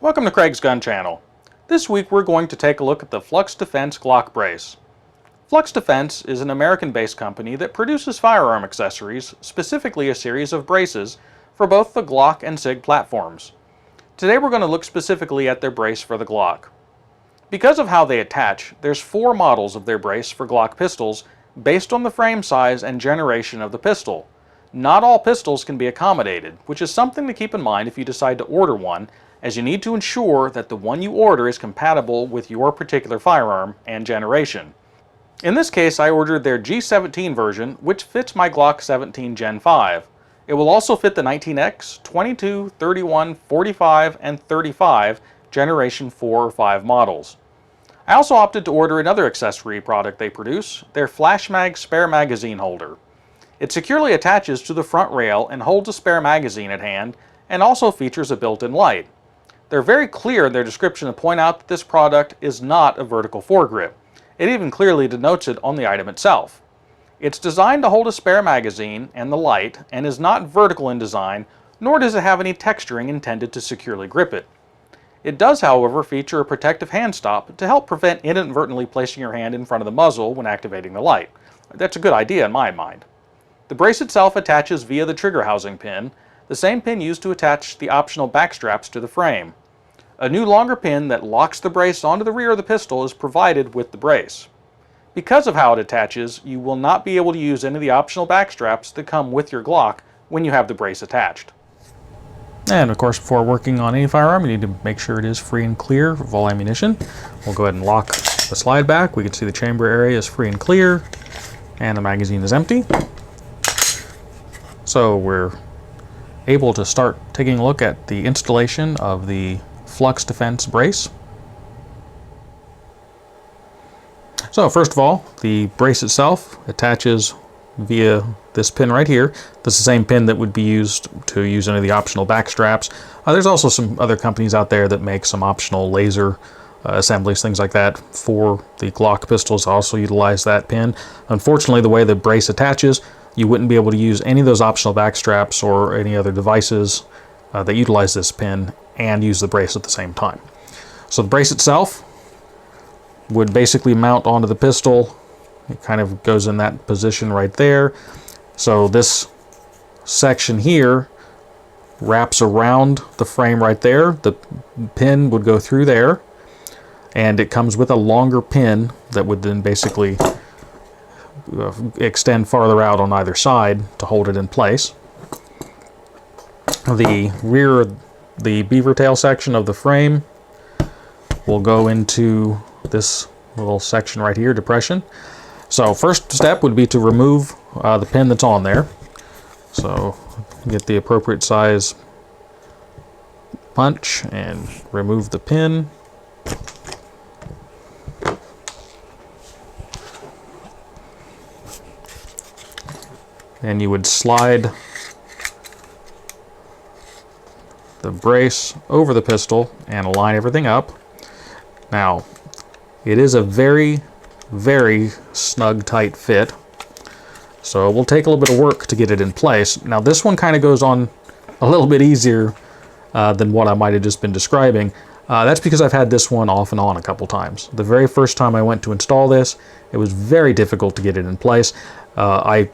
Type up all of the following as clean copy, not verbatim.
Welcome to Craig's Gun Channel. This week we're going to take a look at the Flux Defense Glock brace. Flux Defense is an American-based company that produces firearm accessories, specifically a series of braces, for both the Glock and SIG platforms. Today we're going to look specifically at their brace for the Glock. Because of how they attach, there's 4 models of their brace for Glock pistols based on the frame size and generation of the pistol. Not all pistols can be accommodated, which is something to keep in mind if you decide to order one, as you need to ensure that the one you order is compatible with your particular firearm and generation. In this case, I ordered their G17 version, which fits my Glock 17 Gen 5. It will also fit the 19X, 22, 31, 45, and 35 Generation 4 or 5 models. I also opted to order another accessory product they produce, their Flash Mag spare magazine holder. It securely attaches to the front rail and holds a spare magazine at hand, and also features a built-in light. They're very clear in their description to point out that this product is not a vertical foregrip. It even clearly denotes it on the item itself. It's designed to hold a spare magazine and the light, and is not vertical in design, nor does it have any texturing intended to securely grip it. It does, however, feature a protective hand stop to help prevent inadvertently placing your hand in front of the muzzle when activating the light. That's a good idea in my mind. The brace itself attaches via the trigger housing pin, the same pin used to attach the optional back straps to the frame. A new longer pin that locks the brace onto the rear of the pistol is provided with the brace. Because of how it attaches, you will not be able to use any of the optional back straps that come with your Glock when you have the brace attached. And of course, before working on any firearm, you need to make sure it is free and clear of all ammunition. We'll go ahead and lock the slide back. We can see the chamber area is free and clear, and the magazine is empty. So we're able to start taking a look at the installation of the Flux Defense brace. So first of all, the brace itself attaches via this pin right here. This is the same pin that would be used to use any of the optional back straps. There's also some other companies out there that make some optional laser assemblies, things like that, for the Glock pistols. Also utilize that pin. Unfortunately, the way the brace attaches, you wouldn't be able to use any of those optional back straps or any other devices that utilize this pin and use the brace at the same time. So the brace itself would basically mount onto the pistol. It kind of goes in that position right there. So this section here wraps around the frame right there. The pin would go through there, and it comes with a longer pin that would then basically extend farther out on either side to hold it in place. The rear, the beaver tail section of the frame will go into this little section right here, depression. So first step would be to remove the pin that's on there. So get the appropriate size punch and remove the pin. And you would slide the brace over the pistol and align everything up. Now, it is a very, very snug, tight fit, so it will take a little bit of work to get it in place. Now, this one kind of goes on a little bit easier than what I might have just been describing. That's because I've had this one off and on a couple times. The very first time I went to install this, it was very difficult to get it in place. I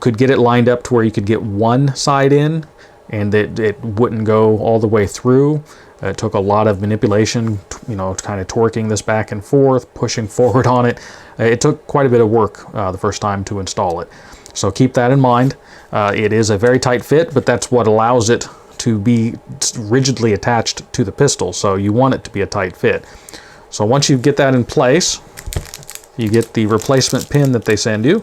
could get it lined up to where you could get one side in and it wouldn't go all the way through. It took a lot of manipulation, kind of torquing this back and forth, pushing forward on it. It took quite a bit of work the first time to install it. So keep that in mind. It is a very tight fit, but that's what allows it to be rigidly attached to the pistol. So you want it to be a tight fit. So once you get that in place, you get the replacement pin that they send you.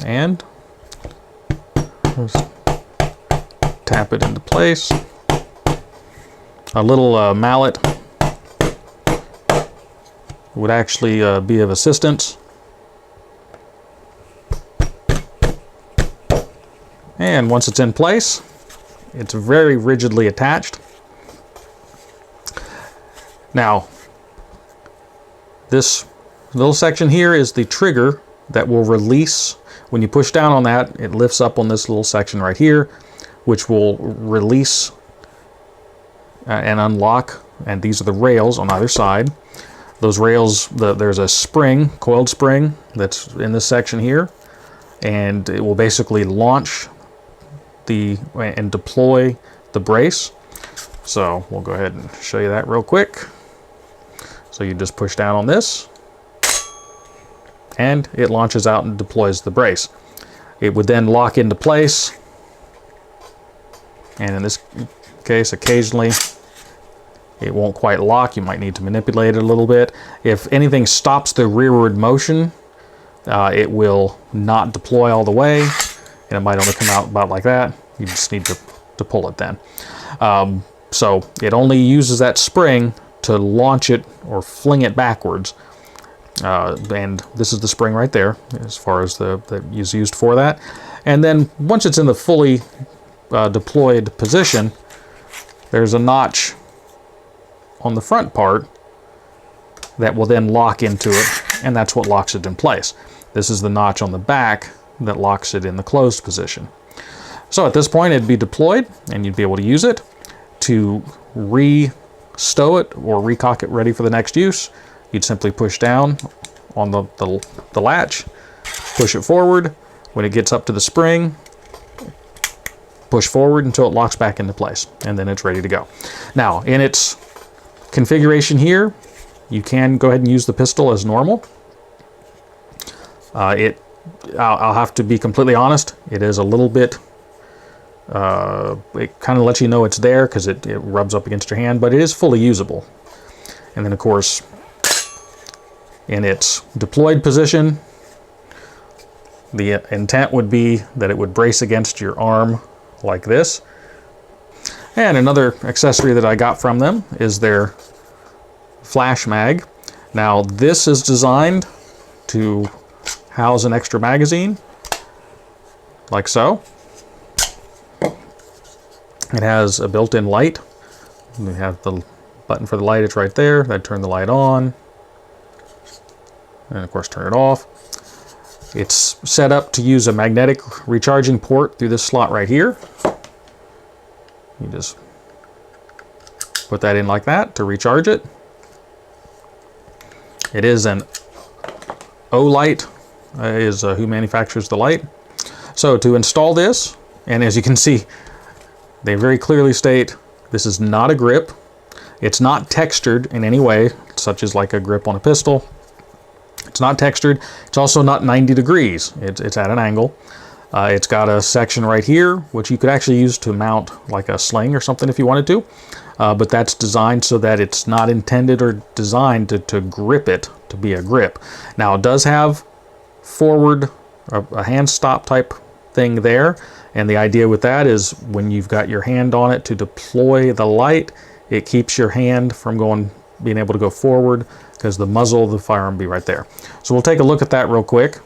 And just tap it into place. A little mallet would actually be of assistance. And once it's in place, it's very rigidly attached. Now, this The little section here is the trigger that will release. When you push down on that, it lifts up on this little section right here, which will release and unlock. And these are the rails on either side. Those rails, there's a spring, coiled spring, that's in this section here, and it will basically launch and deploy the brace. So we'll go ahead and show you that real quick. So you just push down on this, and it launches out and deploys the brace. It would then lock into place, and in this case, occasionally it won't quite lock. You might need to manipulate it a little bit. If anything stops the rearward motion, it will not deploy all the way, and it might only come out about like that. You just need to pull it then. So it only uses that spring to launch it or fling it backwards. And this is the spring right there, as far as that is used for that. And then once it's in the fully deployed position, there's a notch on the front part that will then lock into it, and that's what locks it in place. This is the notch on the back that locks it in the closed position. So at this point it'd be deployed, and you'd be able to use it to re-stow it or recock it ready for the next use. You'd simply push down on the latch, push it forward. When it gets up to the spring, push forward until it locks back into place, and then it's ready to go. Now, in its configuration here, you can go ahead and use the pistol as normal. I'll have to be completely honest, it is a little bit, it kind of lets you know it's there because it rubs up against your hand, but it is fully usable. And then of course, in its deployed position, the intent would be that it would brace against your arm like this. And another accessory that I got from them is their flash mag. Now this is designed to house an extra magazine, like so. It has a built-in light. We have the button for the light, it's right there. That'd turn the light on, and of course turn it off. It's set up to use a magnetic recharging port through this slot right here. You just put that in like that to recharge it. It is an Olight, is who manufactures the light. So to install this, and as you can see, they very clearly state this is not a grip. It's not textured in any way, such as like a grip on a pistol. It's not textured. It's also not 90 degrees. It's at an angle. It's got a section right here, which you could actually use to mount like a sling or something if you wanted to. But that's designed so that it's not intended or designed to grip it, to be a grip. Now it does have forward, a hand stop type thing there. And the idea with that is when you've got your hand on it to deploy the light, it keeps your hand from being able to go forward, because the muzzle of the firearm will be right there. So we'll take a look at that real quick.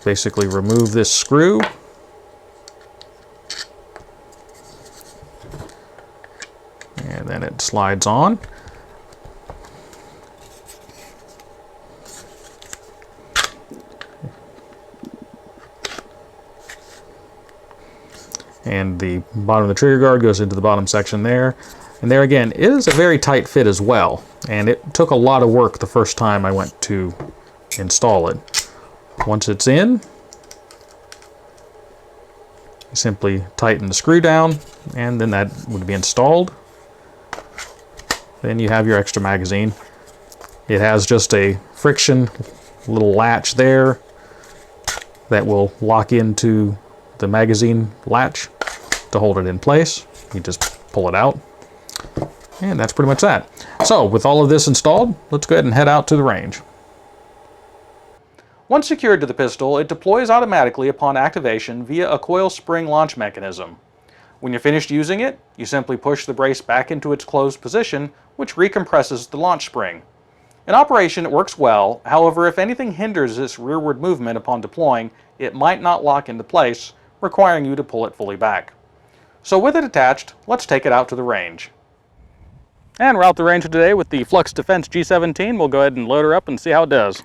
Basically remove this screw. And then it slides on. And the bottom of the trigger guard goes into the bottom section there. And there again, it is a very tight fit as well. And it took a lot of work the first time I went to install it. Once it's in, you simply tighten the screw down, and then that would be installed. Then you have your extra magazine. It has just a friction little latch there that will lock into the magazine latch to hold it in place. You just pull it out, and that's pretty much that. So with all of this installed, let's go ahead and head out to the range. Once secured to the pistol, it deploys automatically upon activation via a coil spring launch mechanism. When you're finished using it, you simply push the brace back into its closed position, which recompresses the launch spring. In operation, it works well. However, if anything hinders this rearward movement upon deploying, it might not lock into place, requiring you to pull it fully back. So with it attached, let's take it out to the range. And we're out the range today with the Flux Defense G17. We'll go ahead and load her up and see how it does.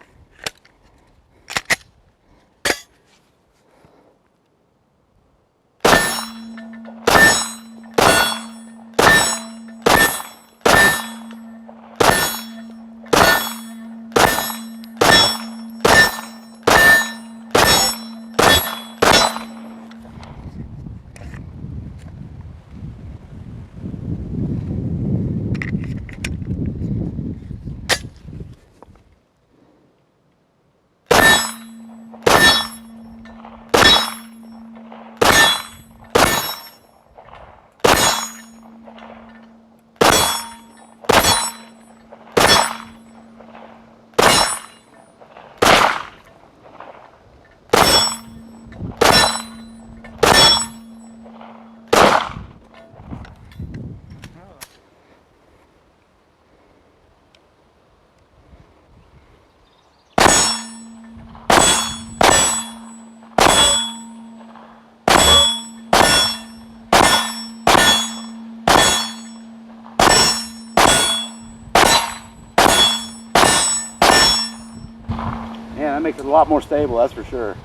Yeah, that makes it a lot more stable, that's for sure.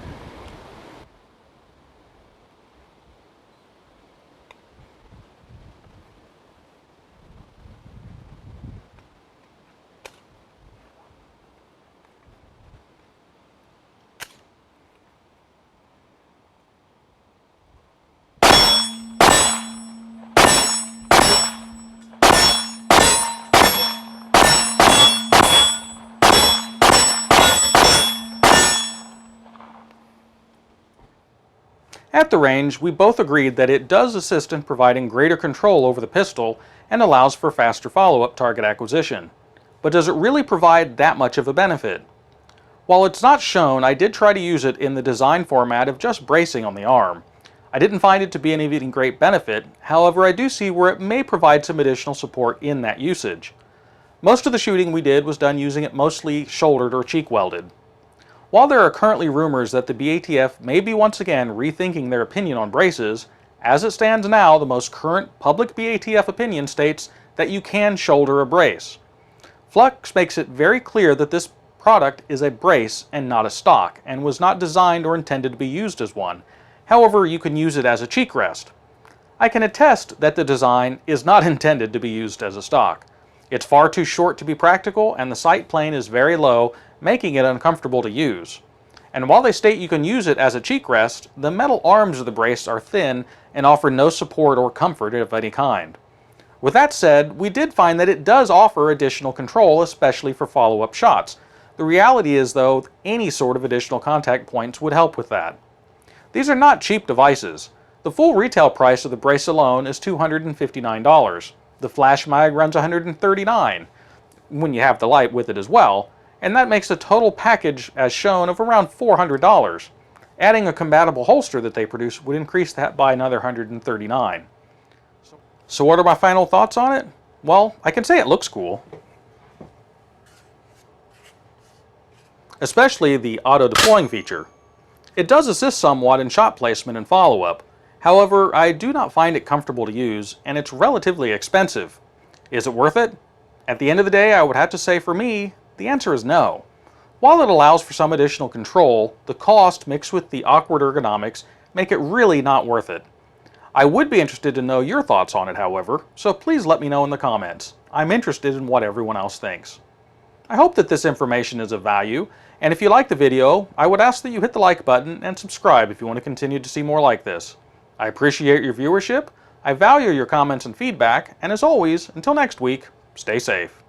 At the range, we both agreed that it does assist in providing greater control over the pistol and allows for faster follow-up target acquisition. But does it really provide that much of a benefit? While it's not shown, I did try to use it in the design format of just bracing on the arm. I didn't find it to be any great benefit, however I do see where it may provide some additional support in that usage. Most of the shooting we did was done using it mostly shouldered or cheek welded. While there are currently rumors that the BATF may be once again rethinking their opinion on braces, as it stands now, the most current public BATF opinion states that you can shoulder a brace. Flux makes it very clear that this product is a brace and not a stock, and was not designed or intended to be used as one. However, you can use it as a cheek rest. I can attest that the design is not intended to be used as a stock. It's far too short to be practical, and the sight plane is very low, making it uncomfortable to use. And while they state you can use it as a cheek rest, the metal arms of the brace are thin and offer no support or comfort of any kind. With that said, we did find that it does offer additional control, especially for follow-up shots. The reality is, though, any sort of additional contact points would help with that. These are not cheap devices. The full retail price of the brace alone is $259. The flash mag runs $139 when you have the light with it as well, and that makes the total package as shown of around $400. Adding a compatible holster that they produce would increase that by another $139. So what are my final thoughts on it? Well, I can say it looks cool. Especially the auto-deploying feature. It does assist somewhat in shot placement and follow-up. However, I do not find it comfortable to use, and it's relatively expensive. Is it worth it? At the end of the day, I would have to say for me, the answer is no. While it allows for some additional control, the cost mixed with the awkward ergonomics make it really not worth it. I would be interested to know your thoughts on it, however, so please let me know in the comments. I'm interested in what everyone else thinks. I hope that this information is of value, and if you like the video, I would ask that you hit the like button and subscribe if you want to continue to see more like this. I appreciate your viewership, I value your comments and feedback, and as always, until next week, stay safe.